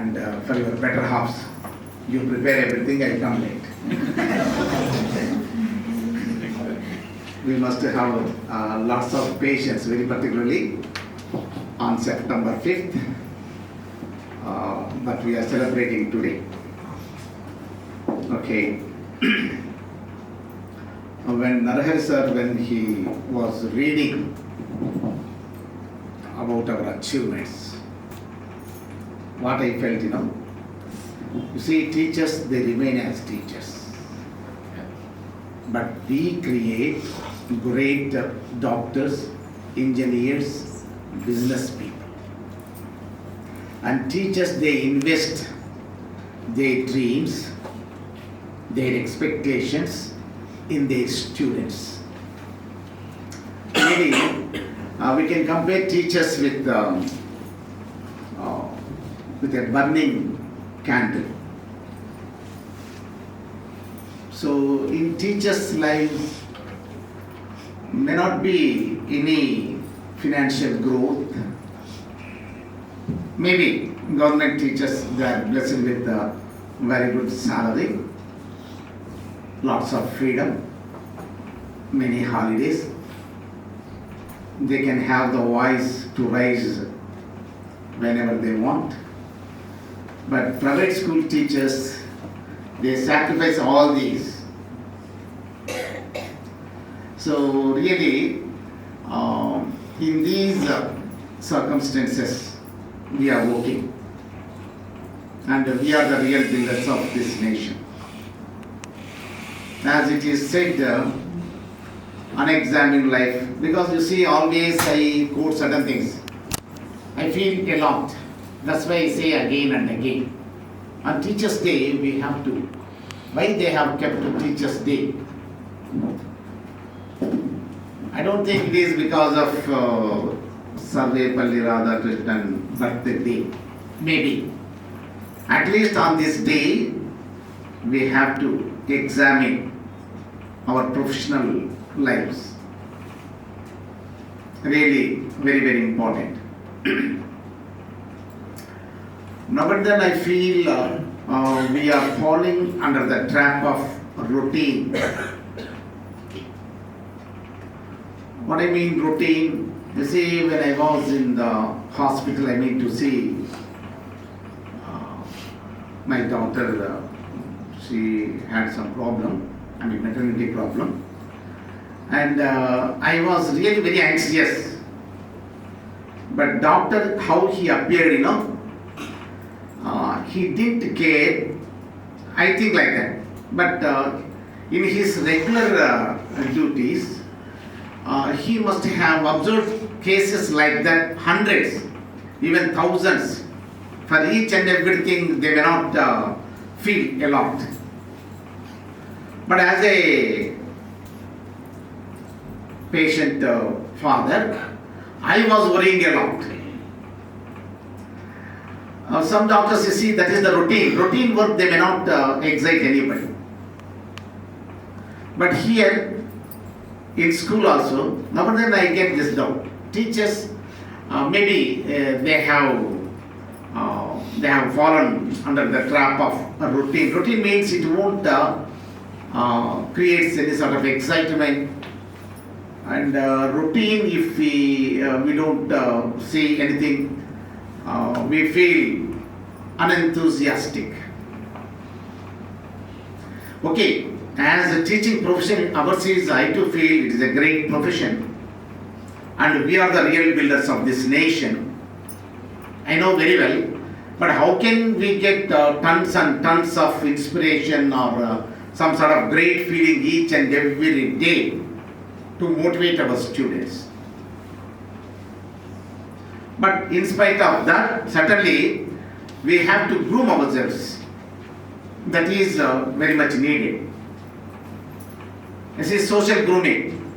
and for your better halves, you prepare everything, I come late. We must have lots of patience, very particularly on September 5th, that we are celebrating today. Okay. When Narahari sir, when he was reading about our achievements, what I felt, you see, teachers, they remain as teachers. But we create great doctors, engineers, business people. And teachers, they invest their dreams, their expectations in their students. Maybe we can compare teachers with a burning candle. So in teachers' lives may not be any financial growth. Maybe government teachers, they are blessed with a very good salary, lots of freedom, many holidays. They can have the voice to rise whenever they want. But private school teachers, they sacrifice all these. So really, in these circumstances, we are working. And we are the real builders of this nation. As it is said, unexamined life, because you see, always I quote certain things. I feel a lot. That's why I say again and again. On Teachers' Day, we have to. Why they have kept Teachers' Day? I don't think it is because of Sarvepalli Radhakrishnan birthday. Maybe. At least on this day, we have to examine our professional lives. Really, very, very important. Now, but then I feel we are falling under the trap of routine. What I mean routine, you see, when I was in the hospital, I mean to see my daughter, she had some problem, maternity problem. And I was really very anxious. But doctor, how he appeared, he didn't care, I think like that. But in his regular duties, he must have observed cases like that, hundreds, even thousands. For each and everything, they may not feel a lot. But as a patient father, I was worrying a lot. Some doctors, you see, that is the routine. Routine work, they may not excite anybody. But here, in school also, now then I get this doubt. Teachers, maybe they have fallen under the trap of a routine. Routine means it won't create any sort of excitement. And routine, if we don't see anything, we feel unenthusiastic. Okay, as a teaching profession, ours is, I too feel it is a great profession. And we are the real builders of this nation. I know very well. But how can we get tons and tons of inspiration or some sort of great feeling each and every day to motivate our students? But in spite of that, certainly we have to groom ourselves. That is very much needed. This is social grooming.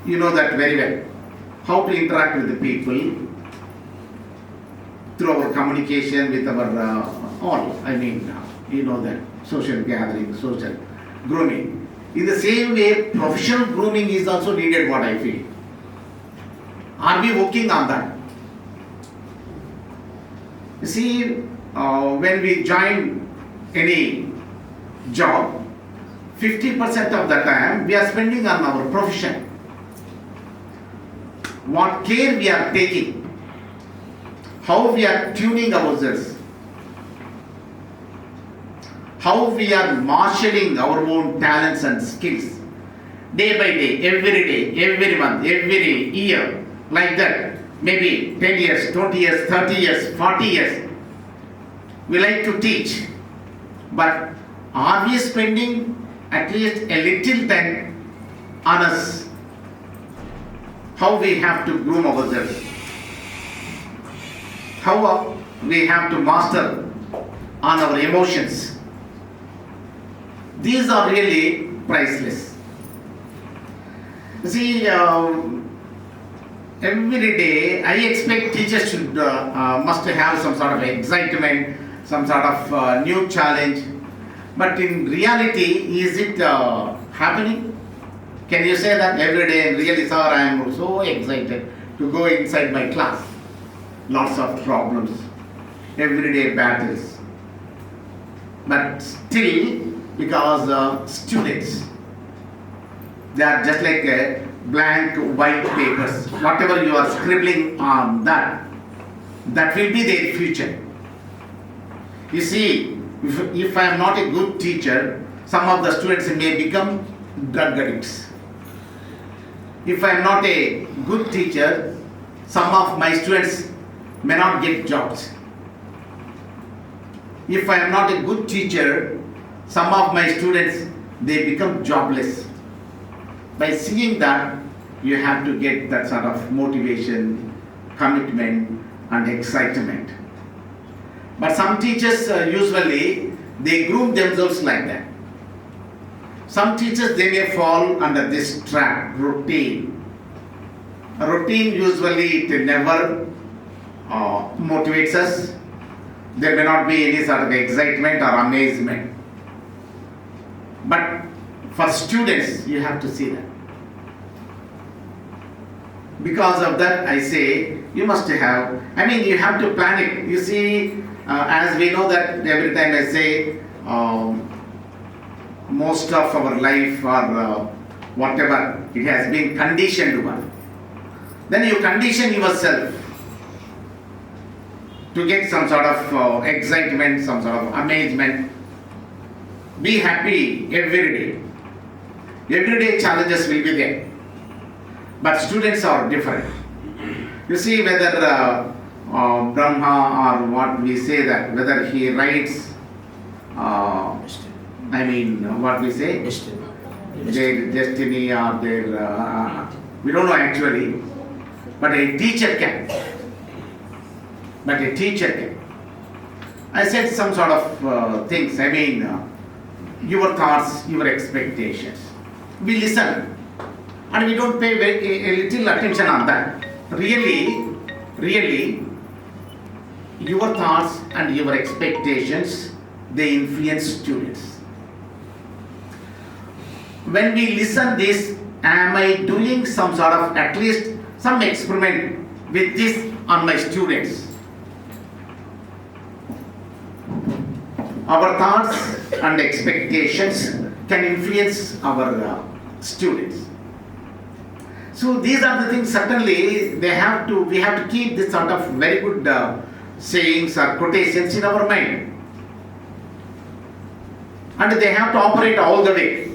You know that very well. How to interact with the people through our communication with our all. You know that social gathering, social grooming. In the same way, professional grooming is also needed, what I feel. Are we working on that? You see, when we join any job, 50% of the time we are spending on our profession. What care we are taking, how we are tuning ourselves, how we are marshalling our own talents and skills, day by day, every month, every year, like that. Maybe 10 years, 20 years, 30 years, 40 years. We like to teach, but are we spending at least a little time on us? How we have to groom ourselves? How we have to master on our emotions? These are really priceless. See, every day I expect teachers should must have some sort of excitement, some sort of new challenge. But in reality, is it happening? Can you say that every day, really sir, I am so excited to go inside my class? Lots of problems, everyday battles. But still, because students, they are just like blank white papers. Whatever you are scribbling on that will be their future. You see, if I am not a good teacher, some of the students may become drug addicts. If I am not a good teacher, some of my students may not get jobs. If I am not a good teacher, some of my students, they become jobless. By seeing that, you have to get that sort of motivation, commitment and excitement. But some teachers usually, they groom themselves like that. Some teachers, they may fall under this trap, routine. A routine usually, it never motivates us. There may not be any sort of excitement or amazement. But for students, you have to see that. Because of that, I say, you must have, you have to plan it. You see, as we know that every time I say, most of our life or whatever, it has been conditioned one. Then you condition yourself to get some sort of excitement, some sort of amazement. Be happy every day. Every day challenges will be there. But students are different. You see whether Brahma or what we say that, whether he writes, what we say, their destiny or their, we don't know actually, but a teacher can. I said some sort of things, your thoughts, your expectations. We listen and we don't pay a little attention on that. Really, your thoughts and your expectations, they influence students. When we listen this, am I doing some sort of, at least some experiment with this on my students? Our thoughts and expectations can influence our students. So these are the things, certainly we have to keep this sort of very good sayings or quotations in our mind. And they have to operate all the way.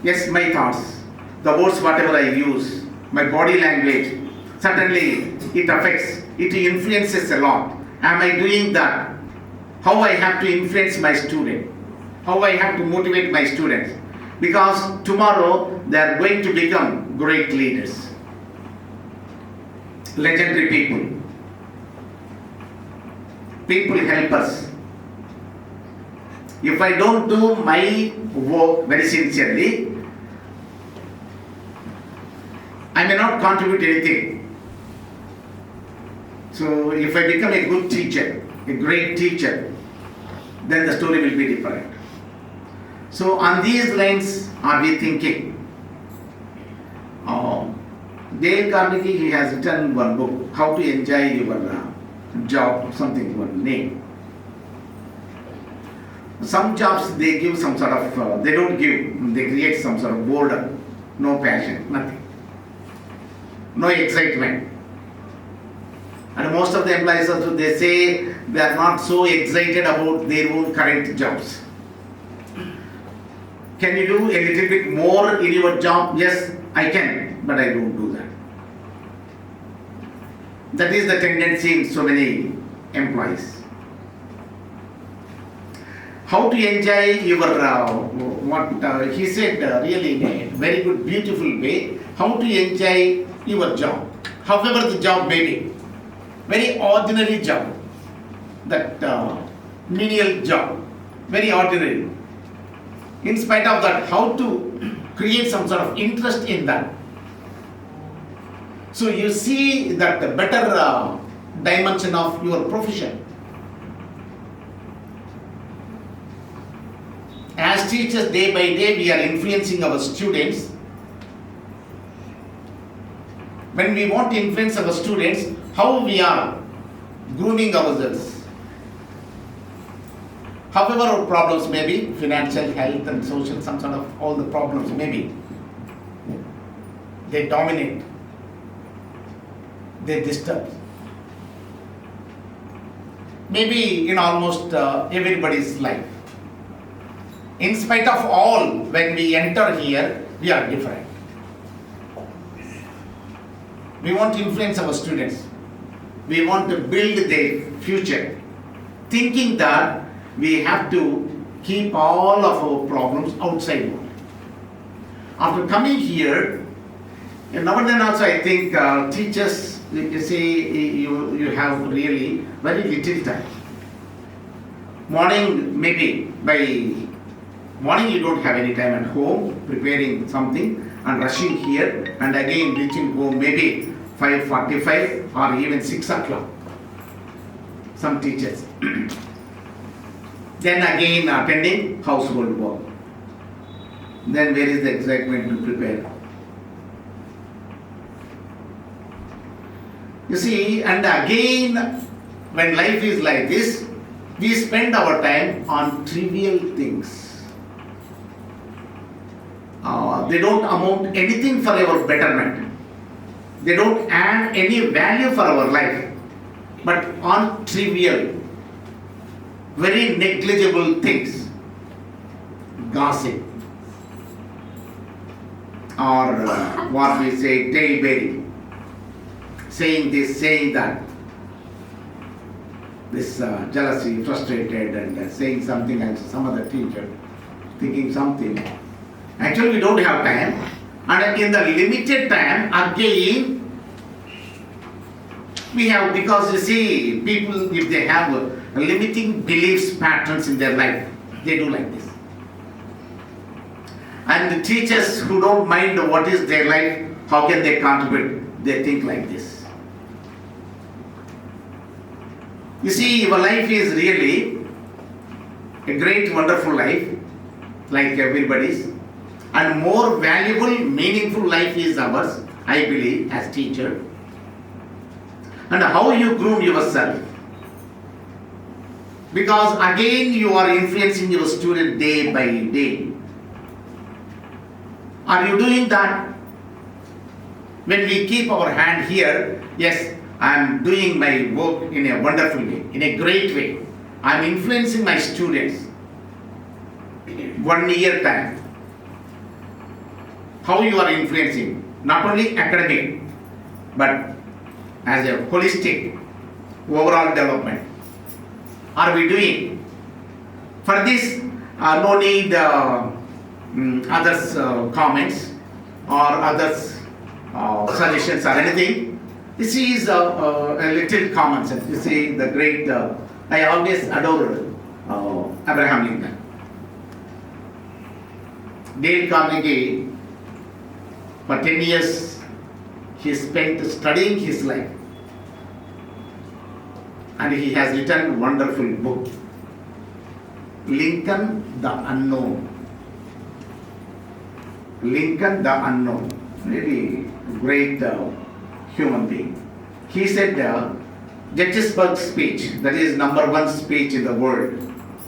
Yes, my thoughts, the words whatever I use, my body language, certainly it affects, it influences a lot. Am I doing that? How I have to influence my student? How I have to motivate my students? Because tomorrow they are going to become great leaders, legendary people. People help us. If I don't do my work very sincerely, I may not contribute anything. So if I become a good teacher, a great teacher, then the story will be different. So on these lines are we thinking? Dale Carnegie, he has written one book, How to Enjoy Your Job, something, one name. Some jobs they give some sort of, they don't give, they create some sort of boredom, no passion, nothing, no excitement. And most of the employees also, they say they are not so excited about their own current jobs. Can you do a little bit more in your job? Yes, I can, but I don't do that. That is the tendency in so many employees. How to enjoy your, he said really in a very good, beautiful way, how to enjoy your job, however the job may be. Very ordinary job, that menial job, very ordinary. In spite of that, how to create some sort of interest in that. So you see that the better dimension of your profession. As teachers, day by day, we are influencing our students. When we want to influence our students, how we are grooming ourselves. However our problems may be, financial, health and social, some sort of all the problems may be, they dominate, they disturb. Maybe in almost everybody's life. In spite of all, when we enter here, we are different. We want to influence our students. We want to build their future, thinking that we have to keep all of our problems outside world. After coming here, and now and then also I think teachers, you see, you have really very little time. Morning, maybe by morning you don't have any time at home, preparing something and rushing here and again reaching home maybe 5:45 or even 6 o'clock. Some teachers. Then again attending household work. Then where is the excitement to prepare? You see, and again, when life is like this, we spend our time on trivial things. They don't amount anything for our betterment. They don't add any value for our life, but on trivial, very negligible things, gossip, or what we say, talebearing, saying this, saying that, this jealousy, frustrated, and saying something else, some other teacher, thinking something. Actually, we don't have time, and in the limited time, again, we have, because you see, people, if they have limiting beliefs, patterns in their life, they do like this. And the teachers who don't mind what is their life, how can they contribute? They think like this. You see, your life is really a great, wonderful life, like everybody's. And more valuable, meaningful life is ours, I believe, as teacher. And how you groom yourself. Because again, you are influencing your student day by day. Are you doing that? When we keep our hand here, yes, I am doing my work in a wonderful way, in a great way. I am influencing my students. 1 year time. How you are influencing, not only academic, but as a holistic, overall development. Are we doing? For this, no need others' comments or others' suggestions or anything. This is a little common sense. You see, the great, I always adore Abraham Lincoln. Dale Carnegie, for 10 years, he spent studying his life. And he has written a wonderful book, Lincoln the Unknown. Lincoln the Unknown. Really great human being. He said Gettysburg speech, that is #1 speech in the world,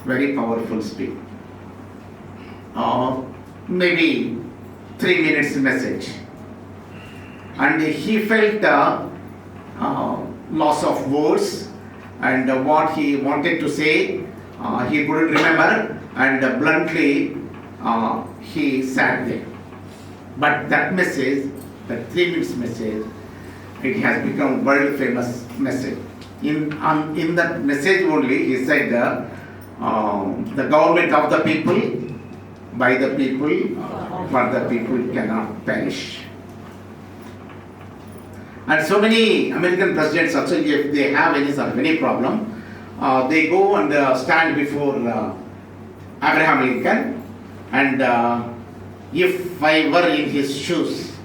very powerful speech. Maybe 3 minutes message. And he felt loss of words, and what he wanted to say, he couldn't remember, and bluntly he sat there. But that message, that 3 minutes message, it has become world famous message. In that message only, he said, the government of the people, by the people, for the people cannot perish. And so many American presidents also, if they have any sort of any problem, they go and stand before Abraham Lincoln, and if I were in his shoes,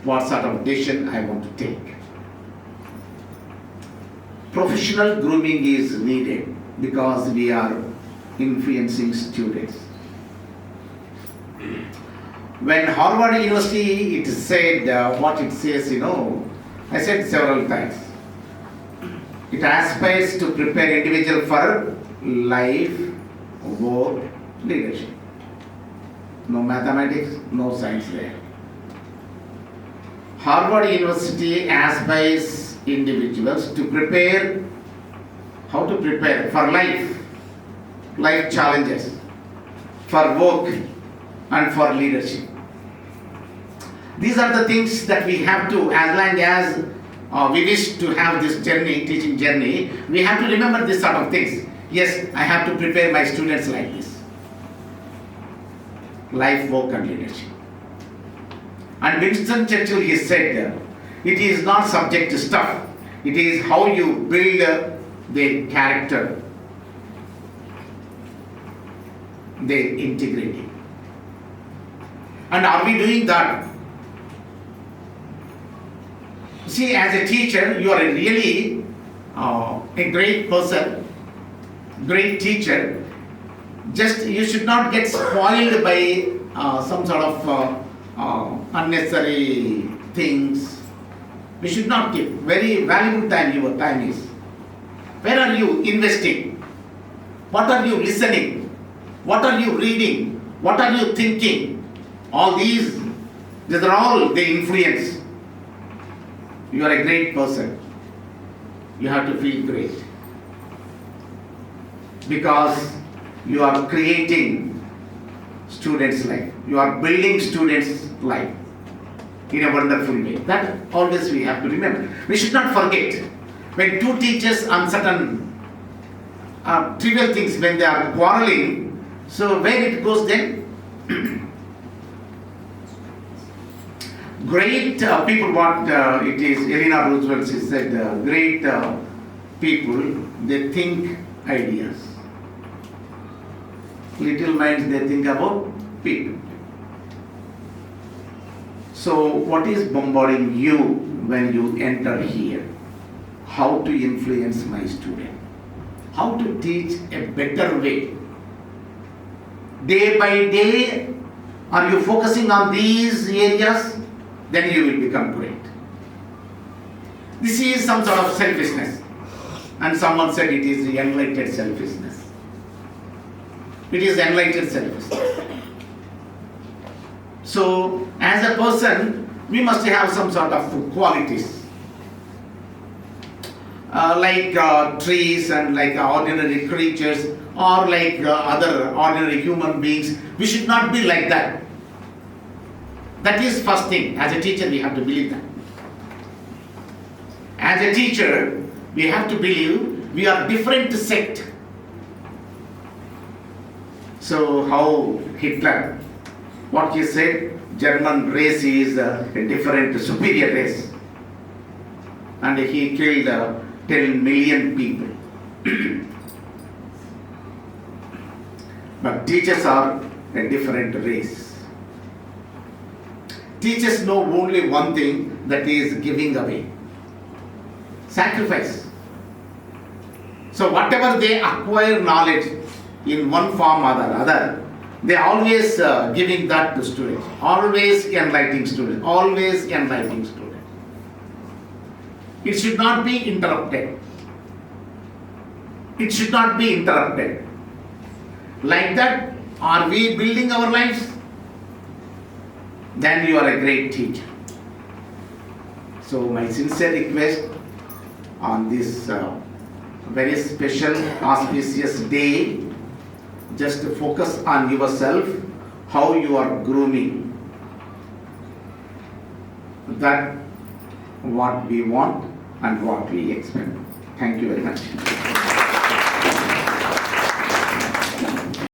what sort of decision I want to take. Professional grooming is needed because we are influencing students. When Harvard University, it said what it says, I said several times. It aspires to prepare individual for life, work, leadership. No mathematics, no science there. Harvard University aspires individuals to prepare, how to prepare for life challenges, for work, and for leadership. These are the things that we have to, as long as we wish to have this journey, teaching journey, we have to remember this sort of things. Yes, I have to prepare my students like this. Life, work, and leadership. And Winston Churchill, he said, it is not subject to stuff. It is how you build their character, their integrity. And are we doing that? See, as a teacher, you are really a great person, great teacher. Just you should not get spoiled by some sort of unnecessary things. We should not give very valuable time. Your time is. Where are you investing? What are you listening? What are you reading? What are you thinking? All these are all the influence. You are a great person. You have to feel great. Because you are creating students' life. You are building students' life in a wonderful way. That always we have to remember. We should not forget. When two teachers on certain trivial things, when they are quarreling, so where it goes then? Great people, what it is, Eleanor Roosevelt she said, great people, they think ideas. Little minds, they think about people. So what is bombarding you when you enter here? How to influence my student? How to teach a better way? Day by day, are you focusing on these areas? Then you will become great. This is some sort of selfishness. And someone said it is enlightened selfishness. It is enlightened selfishness. So, as a person, we must have some sort of qualities. Like trees and like ordinary creatures or like other ordinary human beings. We should not be like that. That is first thing. As a teacher, we have to believe that. As a teacher, we have to believe we are different sect. So how Hitler, what he said, German race is a different superior race. And he killed 10 million people. But teachers are a different race. Teachers know only one thing, that is giving away. Sacrifice. So whatever they acquire knowledge in one form or the other, they are always giving that to students. Always enlightening students. Always enlightening students. It should not be interrupted. It should not be interrupted. Like that, are we building our lives? Then you are a great teacher. So my sincere request on this very special auspicious day, just focus on yourself, how you are grooming. That what we want and what we expect. Thank you very much.